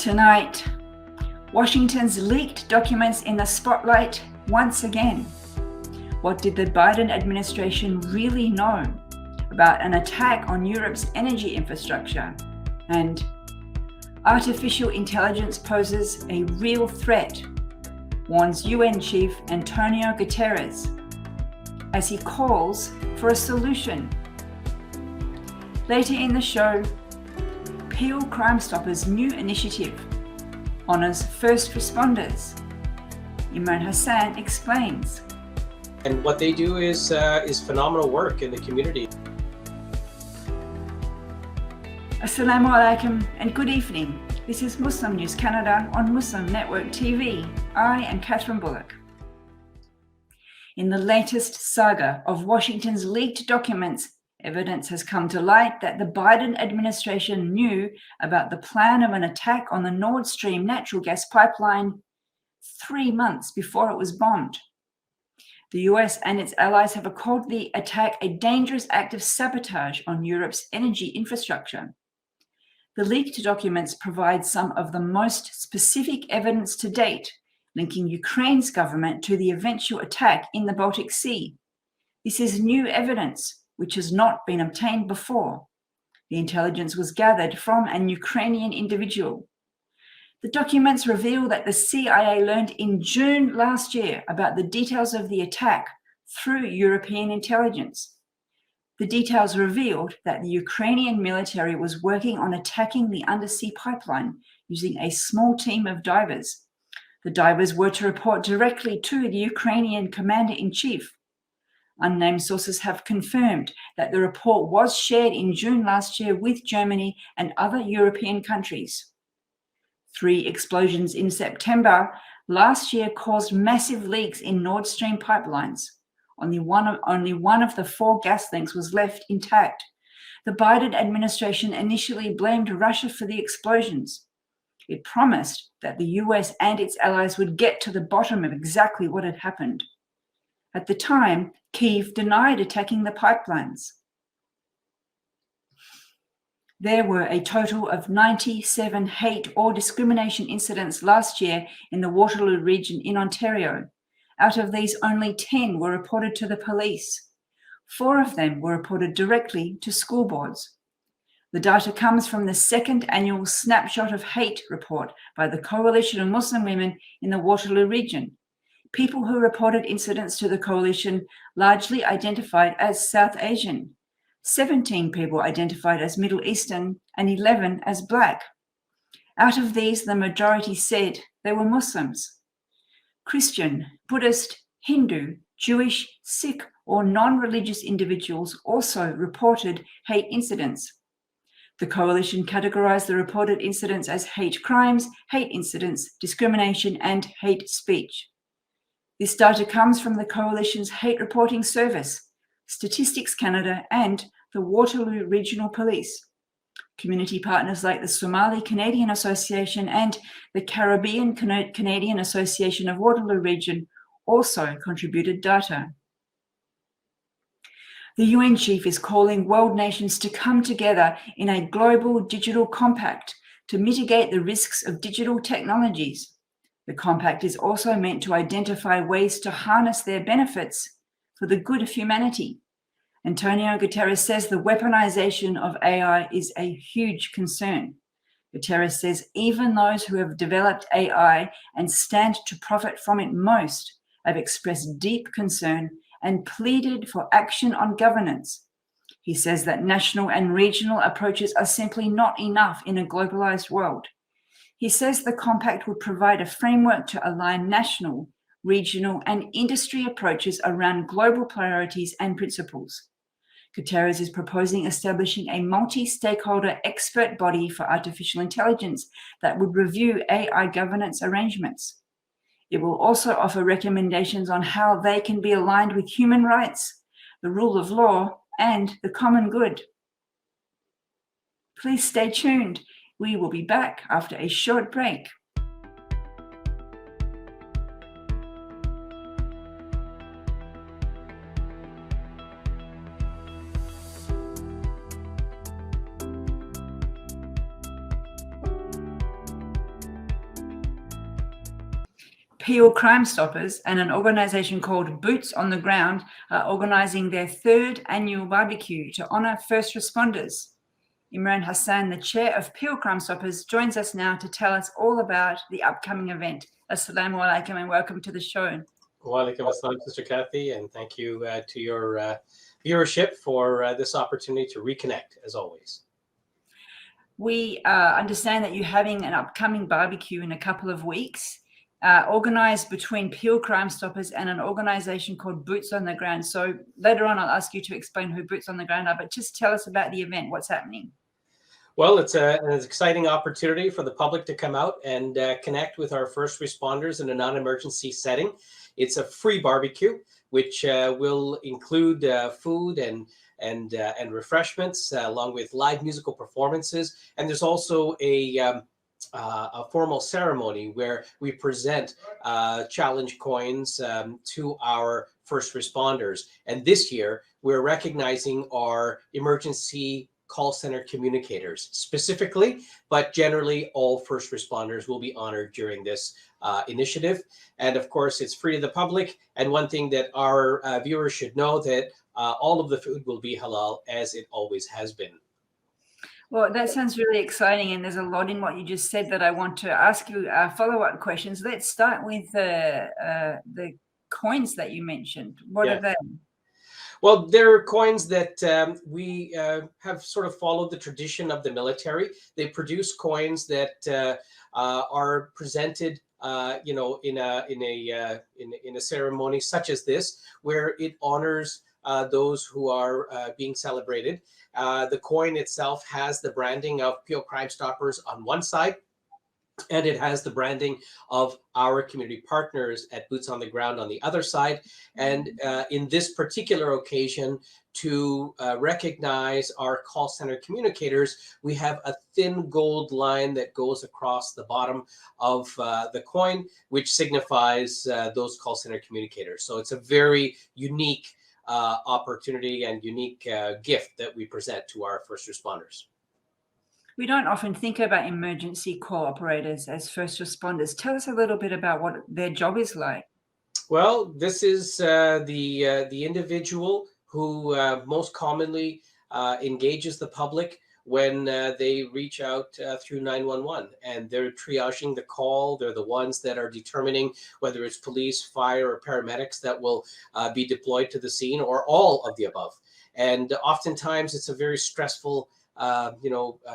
Tonight, Washington's leaked documents in the spotlight once again. What did the Biden administration really know about an attack on Europe's energy infrastructure? And artificial intelligence poses a real threat, warns UN Chief Antonio Guterres, as he calls for a solution. Later in the show, Peel Crime Stoppers' new initiative honors first responders. Imran Hassan explains. And what they do is phenomenal work in the community. Assalamu alaikum and good evening. This is Muslim News Canada on Muslim Network TV. I am Catherine Bullock. In the latest saga of Washington's leaked documents, evidence has come to light that the Biden administration knew about the plan of an attack on the Nord Stream natural gas pipeline 3 months before it was bombed. The US and its allies have called the attack a dangerous act of sabotage on Europe's energy infrastructure. The leaked documents provide some of the most specific evidence to date, linking Ukraine's government to the eventual attack in the Baltic Sea. This is new evidence which has not been obtained before. The intelligence was gathered from an Ukrainian individual. The documents reveal that the CIA learned in June last year about the details of the attack through European intelligence. The details revealed that the Ukrainian military was working on attacking the undersea pipeline using a small team of divers. The divers were to report directly to the Ukrainian commander-in-chief. Unnamed sources have confirmed that the report was shared in June last year with Germany and other European countries. 3 explosions in September last year caused massive leaks in Nord Stream pipelines. Only one of the 4 gas links was left intact. The Biden administration initially blamed Russia for the explosions. It promised that the US and its allies would get to the bottom of exactly what had happened. At the time, Kyiv denied attacking the pipelines. There were a total of 97 hate or discrimination incidents last year in the Waterloo region in Ontario. Out of these, only 10 were reported to the police. 4 of them were reported directly to school boards. The data comes from the 2nd annual Snapshot of Hate report by the Coalition of Muslim Women in the Waterloo region. People who reported incidents to the coalition largely identified as South Asian. 17 people identified as Middle Eastern and 11 as Black. Out of these, the majority said they were Muslims. Christian, Buddhist, Hindu, Jewish, Sikh, or non-religious individuals also reported hate incidents. The coalition categorized the reported incidents as hate crimes, hate incidents, discrimination, and hate speech. This data comes from the coalition's hate reporting service, Statistics Canada, and the Waterloo Regional Police. Community partners like the Somali Canadian Association and the Caribbean Canadian Association of Waterloo Region also contributed data. The UN chief is calling world nations to come together in a global digital compact to mitigate the risks of digital technologies. The compact is also meant to identify ways to harness their benefits for the good of humanity. Antonio Guterres says the weaponization of AI is a huge concern. Guterres says even those who have developed AI and stand to profit from it most have expressed deep concern and pleaded for action on governance. He says that national and regional approaches are simply not enough in a globalized world. He says the compact would provide a framework to align national, regional, and industry approaches around global priorities and principles. Guterres is proposing establishing a multi-stakeholder expert body for artificial intelligence that would review AI governance arrangements. It will also offer recommendations on how they can be aligned with human rights, the rule of law, and the common good. Please stay tuned. We will be back after a short break. Peel Crime Stoppers and an organisation called Boots on the Ground are organising their third annual barbecue to honour first responders. Imran Hassan, the chair of Peel Crime Stoppers, joins us now to tell us all about the upcoming event. Assalamu alaikum and welcome to the show. Walaikum assalam, Sister Kathy, and thank you to your viewership for this opportunity to reconnect, as always. We understand that you're having an upcoming barbecue in a couple of weeks, organised between Peel Crime Stoppers and an organisation called Boots on the Ground. So later on, I'll ask you to explain who Boots on the Ground are, but just tell us about the event, what's happening. Well, it's an exciting opportunity for the public to come out and connect with our first responders in a non-emergency setting. It's a free barbecue, which will include food and refreshments, along with live musical performances. And there's also a formal ceremony where we present challenge coins to our first responders. And this year, we're recognizing our emergency call center communicators specifically, but generally all first responders will be honored during this initiative. And of course, it's free to the public. And one thing that our viewers should know that all of the food will be halal, as it always has been. Well, that sounds really exciting, and there's a lot in what you just said that I want to ask you follow-up questions. Let's start with the coins that you mentioned. What are they? Well, they're coins that we have sort of followed the tradition of the military. They produce coins that are presented, in a ceremony such as this, where it honors those who are being celebrated. The coin itself has the branding of Peel Crime Stoppers on one side, and it has the branding of our community partners at Boots on the Ground on the other side. And in this particular occasion, to recognize our call center communicators, we have a thin gold line that goes across the bottom of the coin, which signifies those call center communicators. So it's a very unique opportunity and unique gift that we present to our first responders. We don't often think about emergency call operators as first responders. Tell us a little bit about what their job is like. Well, this is the individual who most commonly engages the public when they reach out through 911, and they're triaging the call. They're the ones that are determining whether it's police, fire, or paramedics that will be deployed to the scene, or all of the above. And oftentimes it's a very stressful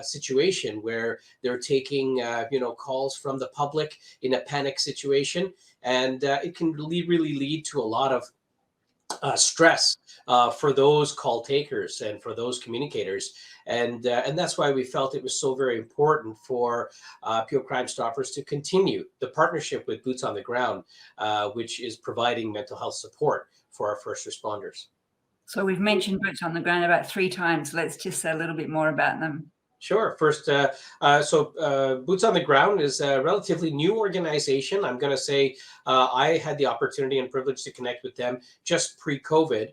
situation where they're taking, calls from the public in a panic situation. And it can really lead to a lot of stress for those call takers and for those communicators. And that's why we felt it was so very important for Peel Crime Stoppers to continue the partnership with Boots on the Ground, which is providing mental health support for our first responders. So we've mentioned Boots on the Ground about 3 times. Let's just say a little bit more about them. Sure. First, Boots on the Ground is a relatively new organization. I'm going to say I had the opportunity and privilege to connect with them just pre-COVID,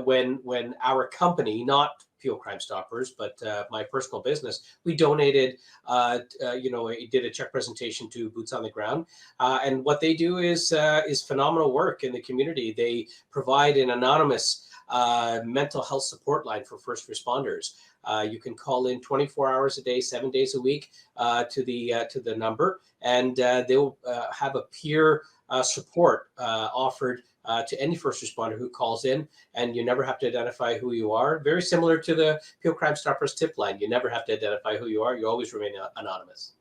when our company, not Peel Crime Stoppers, but my personal business, we donated, did a check presentation to Boots on the Ground. And what they do is phenomenal work in the community. They provide an anonymous mental health support line for first responders. You can call in 24 hours a day, 7 days a week to the number, and they'll have a peer support offered to any first responder who calls in, and you never have to identify who you are. Very similar to the Peel Crime Stoppers tip line. You never have to identify who you are. You always remain anonymous.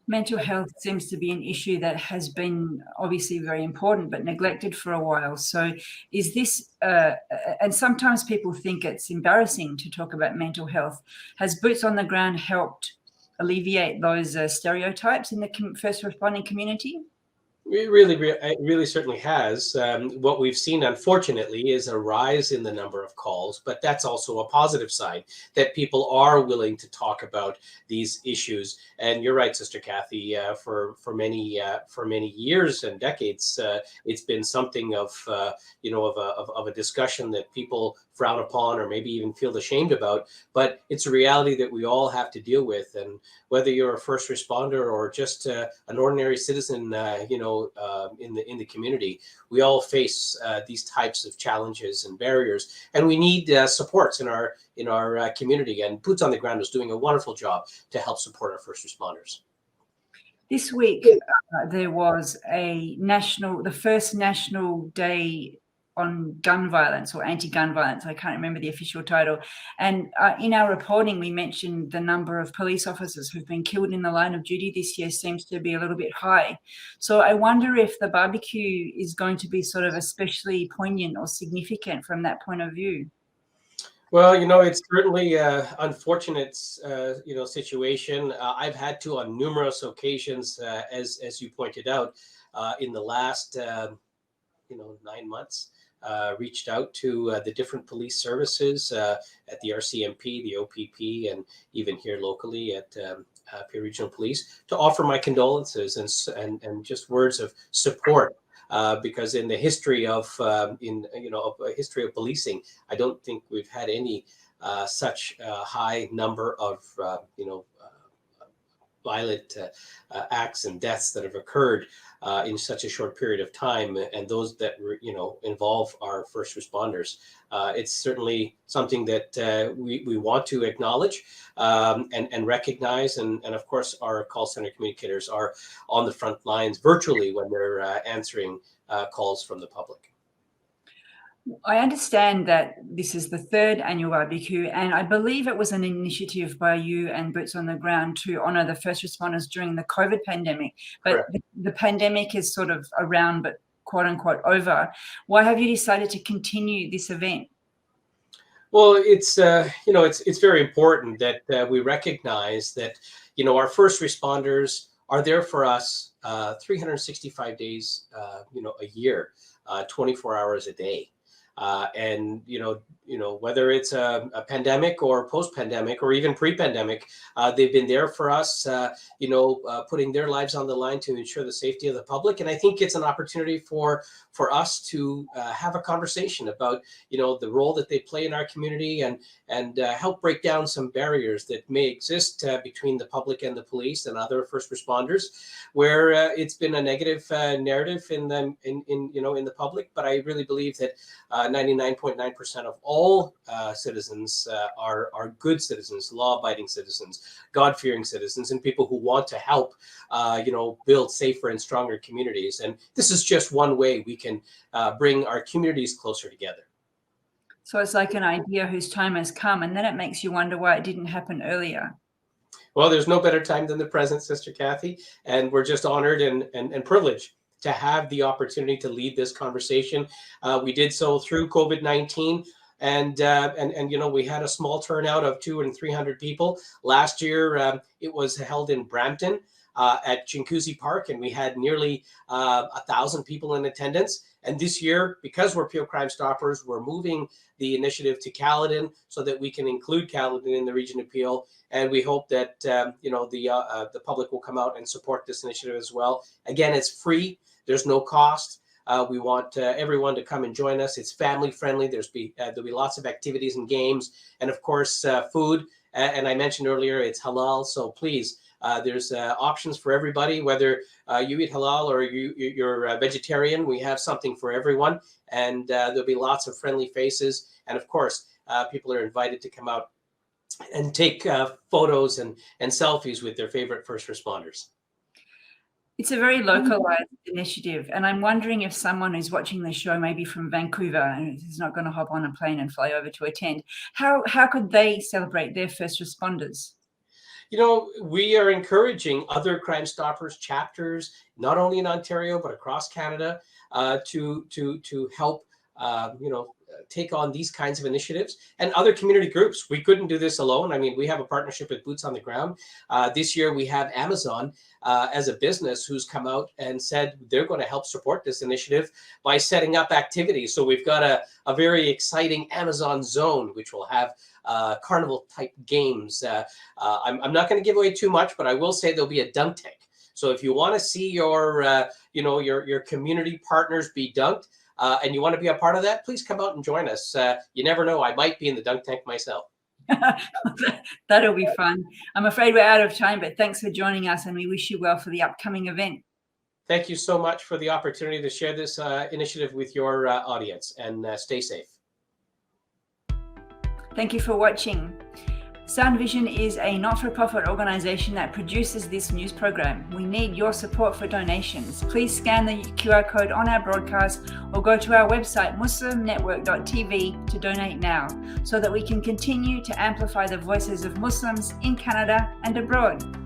Mental health seems to be an issue that has been obviously very important, but neglected for a while. So is this, and sometimes people think it's embarrassing to talk about mental health. Has Boots on the Ground helped alleviate those stereotypes in the first responding community? It really certainly has. What we've seen, unfortunately, is a rise in the number of calls, but that's also a positive side, that people are willing to talk about these issues. And you're right, Sister Kathy. For many years and decades, it's been something of a discussion that people frown upon or maybe even feel ashamed about. But it's a reality that we all have to deal with. And whether you're a first responder or just an ordinary citizen, in the community, we all face these types of challenges and barriers, and we need supports in our community. And Boots on the Ground is doing a wonderful job to help support our first responders. This week, there was the first National Day on gun violence or anti-gun violence. I can't remember the official title. And in our reporting, we mentioned the number of police officers who've been killed in the line of duty this year seems to be a little bit high. So I wonder if the barbecue is going to be sort of especially poignant or significant from that point of view. Well, it's certainly an unfortunate, situation. I've had to, on numerous occasions, as you pointed out, in the last, 9 months, reached out to the different police services at the RCMP, the OPP, and even here locally at Peel Regional Police to offer my condolences and just words of support. Because in the history of history of policing, I don't think we've had any such high number of violent acts and deaths that have occurred in such a short period of time, and those that involve our first responders. It's certainly something that we want to acknowledge and recognize, and of course our call center communicators are on the front lines virtually when they're answering calls from the public. I understand that this is the third annual barbecue, and I believe it was an initiative by you and Boots on the Ground to honour the first responders during the COVID pandemic. But the pandemic is sort of around, but quote unquote over. Why have you decided to continue this event? Well, it's very important that we recognize that our first responders are there for us 365 days a year, 24 hours a day. And whether it's a pandemic or post-pandemic or even pre-pandemic, they've been there for us, putting their lives on the line to ensure the safety of the public. And I think it's an opportunity for us to have a conversation about the role that they play in our community and help break down some barriers that may exist between the public and the police and other first responders, where it's been a negative narrative in the public. But I really believe that 99.9% of all citizens are good citizens, law-abiding citizens, God-fearing citizens, and people who want to help, build safer and stronger communities. And this is just one way we can bring our communities closer together. So it's like an idea whose time has come, and then it makes you wonder why it didn't happen earlier. Well, there's no better time than the present, Sister Kathy, and we're just honored and privileged to have the opportunity to lead this conversation. We did so through COVID-19, and we had a small turnout of 200 and 300 people. Last year, it was held in Brampton at Chinguacousy Park, and we had nearly 1,000 people in attendance. And this year, because we're Peel Crime Stoppers, we're moving the initiative to Caledon so that we can include Caledon in the region of Peel. And we hope that the public will come out and support this initiative as well. Again, it's free. There's no cost. We want everyone to come and join us. It's family friendly. There'll be lots of activities and games, and of course food. And I mentioned earlier it's halal, so please. There's options for everybody, whether you eat halal or you're a vegetarian. We have something for everyone, and there'll be lots of friendly faces. And of course, people are invited to come out and take photos and selfies with their favorite first responders. It's a very localized initiative, and I'm wondering if someone who's watching the show, maybe from Vancouver, and is not going to hop on a plane and fly over to attend, how could they celebrate their first responders? We are encouraging other Crime Stoppers chapters, not only in Ontario, but across Canada, to help, take on these kinds of initiatives, and other community groups. We couldn't do this alone. I mean, we have a partnership with Boots on the Ground. This year, we have Amazon as a business who's come out and said they're going to help support this initiative by setting up activities. So we've got a very exciting Amazon zone, which will have carnival type games. I'm not going to give away too much, but I will say there'll be a dunk tank. So if you want to see your community partners be dunked, and you want to be a part of that, please come out and join us. You never know, I might be in the dunk tank myself. That'll be fun. I'm afraid we're out of time, but thanks for joining us, and we wish you well for the upcoming event. Thank you so much for the opportunity to share this initiative with your audience, and stay safe. Thank you for watching. Sound Vision is a not-for-profit organization that produces this news program. We need your support for donations. Please scan the QR code on our broadcast or go to our website muslimnetwork.tv to donate now, so that we can continue to amplify the voices of Muslims in Canada and abroad.